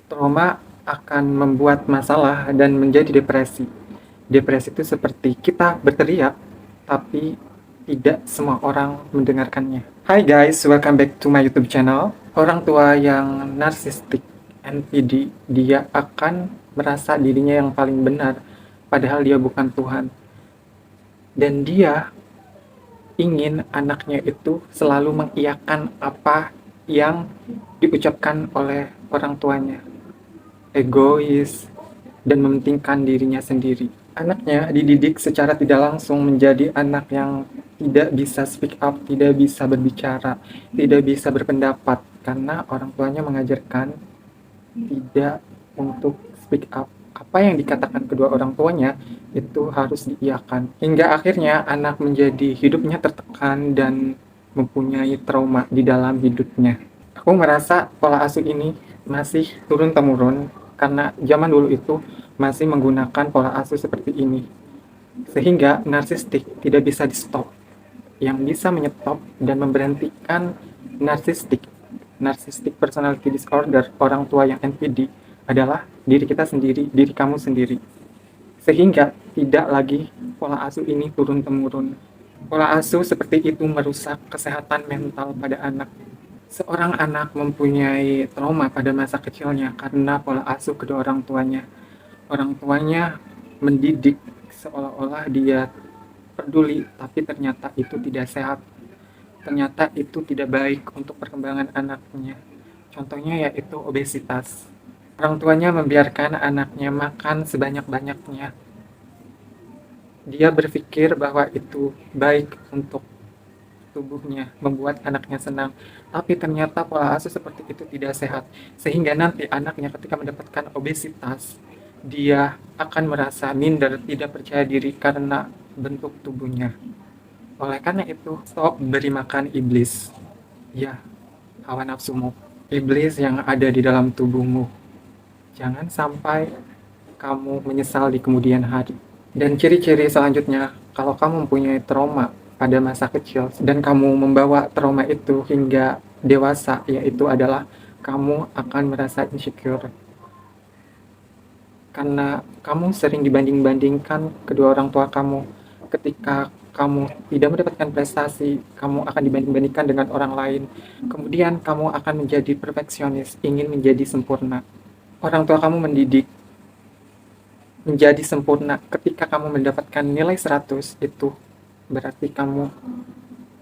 Trauma akan membuat masalah dan menjadi depresi. Depresi itu seperti kita berteriak, tapi tidak semua orang mendengarkannya. Hai guys, welcome back to my YouTube channel. Orang tua yang narsistik, NPD, dia akan merasa dirinya yang paling benar, padahal dia bukan Tuhan. Dan dia ingin anaknya itu selalu mengiyakan apa yang diucapkan oleh orang tuanya, egois, dan mementingkan dirinya sendiri. Anaknya dididik secara tidak langsung menjadi anak yang tidak bisa speak up, tidak bisa berbicara, tidak bisa berpendapat, karena orang tuanya mengajarkan tidak untuk speak up. Apa yang dikatakan kedua orang tuanya itu harus diiyakan. Hingga akhirnya anak menjadi hidupnya tertekan dan mempunyai trauma di dalam hidupnya. Aku merasa pola asuh ini masih turun-temurun karena zaman dulu itu masih menggunakan pola asuh seperti ini. Sehingga narsistik tidak bisa di-stop. Yang bisa menyetop dan memberhentikan narsistik, narcissistic personality disorder, orang tua yang NPD, adalah diri kita sendiri, diri kamu sendiri. Sehingga tidak lagi pola asuh ini turun-temurun. Pola asuh seperti itu merusak kesehatan mental pada anak. Seorang anak mempunyai trauma pada masa kecilnya karena pola asuh kedua orang tuanya. Orang tuanya mendidik seolah-olah dia peduli, tapi ternyata itu tidak sehat. Ternyata itu tidak baik untuk perkembangan anaknya. Contohnya yaitu obesitas. Orang tuanya membiarkan anaknya makan sebanyak-banyaknya. Dia berpikir bahwa itu baik untuk tubuhnya, membuat anaknya senang. Tapi ternyata pola asuh seperti itu tidak sehat. Sehingga nanti anaknya ketika mendapatkan obesitas, dia akan merasa minder, tidak percaya diri karena bentuk tubuhnya. Oleh karena itu, stop beri makan iblis. Ya, hawa nafsumu. Iblis yang ada di dalam tubuhmu. Jangan sampai kamu menyesal di kemudian hari. Dan ciri-ciri selanjutnya, kalau kamu mempunyai trauma pada masa kecil dan kamu membawa trauma itu hingga dewasa, yaitu adalah kamu akan merasa insecure. Karena kamu sering dibanding-bandingkan kedua orang tua kamu. Ketika kamu tidak mendapatkan prestasi, kamu akan dibanding-bandingkan dengan orang lain. Kemudian kamu akan menjadi perfeksionis, ingin menjadi sempurna. Orang tua kamu mendidik menjadi sempurna. Ketika kamu mendapatkan nilai 100, itu berarti kamu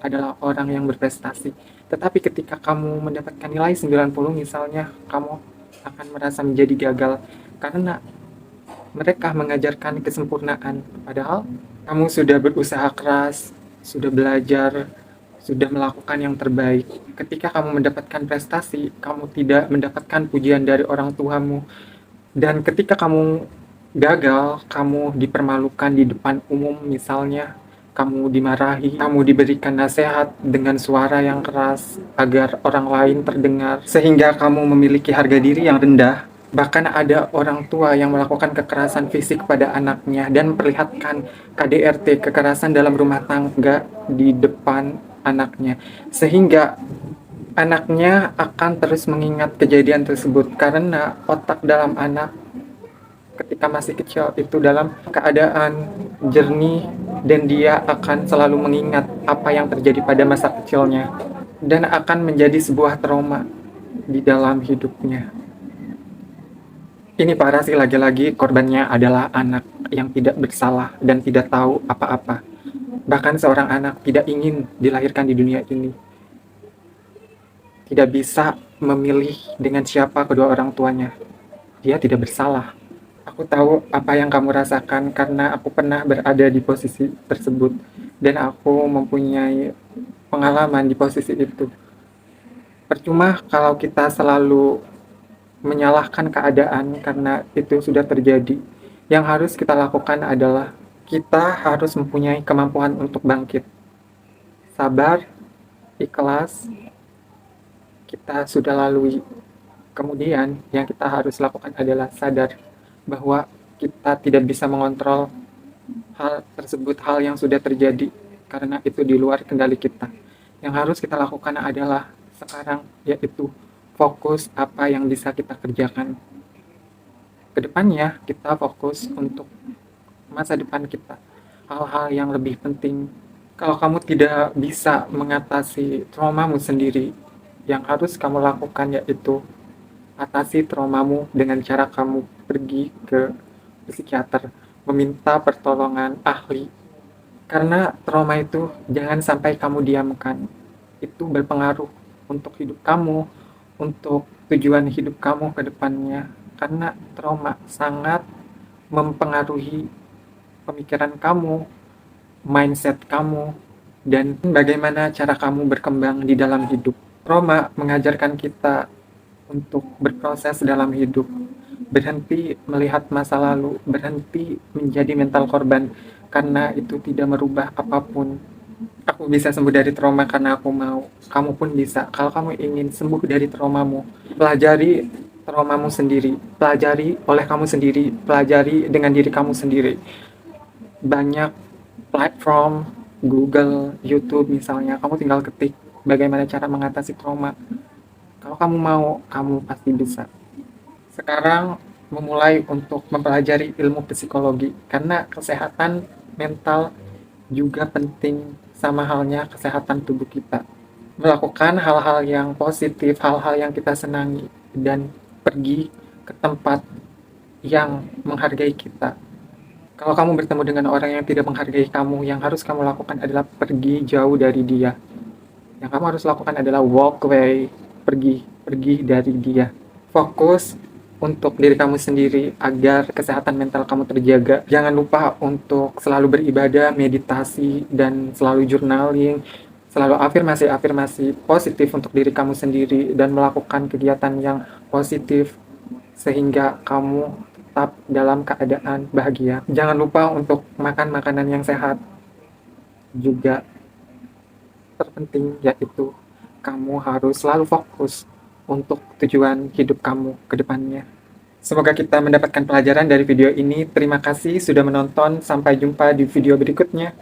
adalah orang yang berprestasi. Tetapi ketika kamu mendapatkan nilai 90 misalnya, kamu akan merasa menjadi gagal karena mereka mengajarkan kesempurnaan. Padahal kamu sudah berusaha keras, sudah belajar, sudah melakukan yang terbaik. Ketika kamu mendapatkan prestasi, kamu tidak mendapatkan pujian dari orang tuamu. Dan ketika kamu gagal, kamu dipermalukan di depan umum misalnya, kamu dimarahi, kamu diberikan nasihat dengan suara yang keras agar orang lain terdengar, sehingga kamu memiliki harga diri yang rendah. Bahkan ada orang tua yang melakukan kekerasan fisik pada anaknya dan memperlihatkan KDRT, kekerasan dalam rumah tangga, di depan anaknya. Sehingga anaknya akan terus mengingat kejadian tersebut karena otak dalam anak ketika masih kecil itu dalam keadaan jernih dan dia akan selalu mengingat apa yang terjadi pada masa kecilnya dan akan menjadi sebuah trauma di dalam hidupnya. Ini parah sih, lagi-lagi korbannya adalah anak yang tidak bersalah dan tidak tahu apa-apa. Bahkan seorang anak tidak ingin dilahirkan di dunia ini. Tidak bisa memilih dengan siapa kedua orang tuanya. Dia tidak bersalah. Aku tahu apa yang kamu rasakan karena aku pernah berada di posisi tersebut dan aku mempunyai pengalaman di posisi itu. Percuma kalau kita selalu menyalahkan keadaan karena itu sudah terjadi. Yang harus kita lakukan adalah kita harus mempunyai kemampuan untuk bangkit. Sabar, ikhlas, kita sudah lalui. Kemudian yang kita harus lakukan adalah sadar bahwa kita tidak bisa mengontrol hal tersebut, hal yang sudah terjadi, karena itu di luar kendali kita. Yang harus kita lakukan adalah sekarang, yaitu fokus apa yang bisa kita kerjakan. kedepannya kita fokus untuk masa depan kita, hal-hal yang lebih penting. Kalau kamu tidak bisa mengatasi traumamu sendiri, yang harus kamu lakukan yaitu atasi traumamu dengan cara kamu pergi ke psikiater, meminta pertolongan ahli. Karena trauma itu jangan sampai kamu diamkan. Itu berpengaruh untuk hidup kamu, untuk tujuan hidup kamu ke depannya. Karena trauma sangat mempengaruhi pemikiran kamu, mindset kamu, dan bagaimana cara kamu berkembang di dalam hidup. Trauma mengajarkan kita untuk berproses dalam hidup, berhenti melihat masa lalu, berhenti menjadi mental korban, karena itu tidak merubah apapun. Aku bisa sembuh dari trauma karena aku mau. Kamu pun bisa. Kalau kamu ingin sembuh dari traumamu, pelajari traumamu sendiri, pelajari oleh kamu sendiri, pelajari dengan diri kamu sendiri. Banyak platform, Google, YouTube misalnya, kamu tinggal ketik bagaimana cara mengatasi trauma. Kalau kamu mau, kamu pasti bisa. Sekarang memulai untuk mempelajari ilmu psikologi, karena kesehatan mental juga penting sama halnya kesehatan tubuh kita. Melakukan hal-hal yang positif, hal-hal yang kita senangi, dan pergi ke tempat yang menghargai kita. Kalau kamu bertemu dengan orang yang tidak menghargai kamu, yang harus kamu lakukan adalah pergi jauh dari dia. Yang kamu harus lakukan adalah walk away, pergi dari dia. Fokus untuk diri kamu sendiri agar kesehatan mental kamu terjaga. Jangan lupa untuk selalu beribadah, meditasi, dan selalu journaling, selalu afirmasi-afirmasi positif untuk diri kamu sendiri, dan melakukan kegiatan yang positif sehingga kamu tetap dalam keadaan bahagia. Jangan lupa untuk makan makanan yang sehat. Juga terpenting yaitu kamu harus selalu fokus untuk tujuan hidup kamu ke depannya. Semoga kita mendapatkan pelajaran dari video ini. Terima kasih sudah menonton. Sampai jumpa di video berikutnya.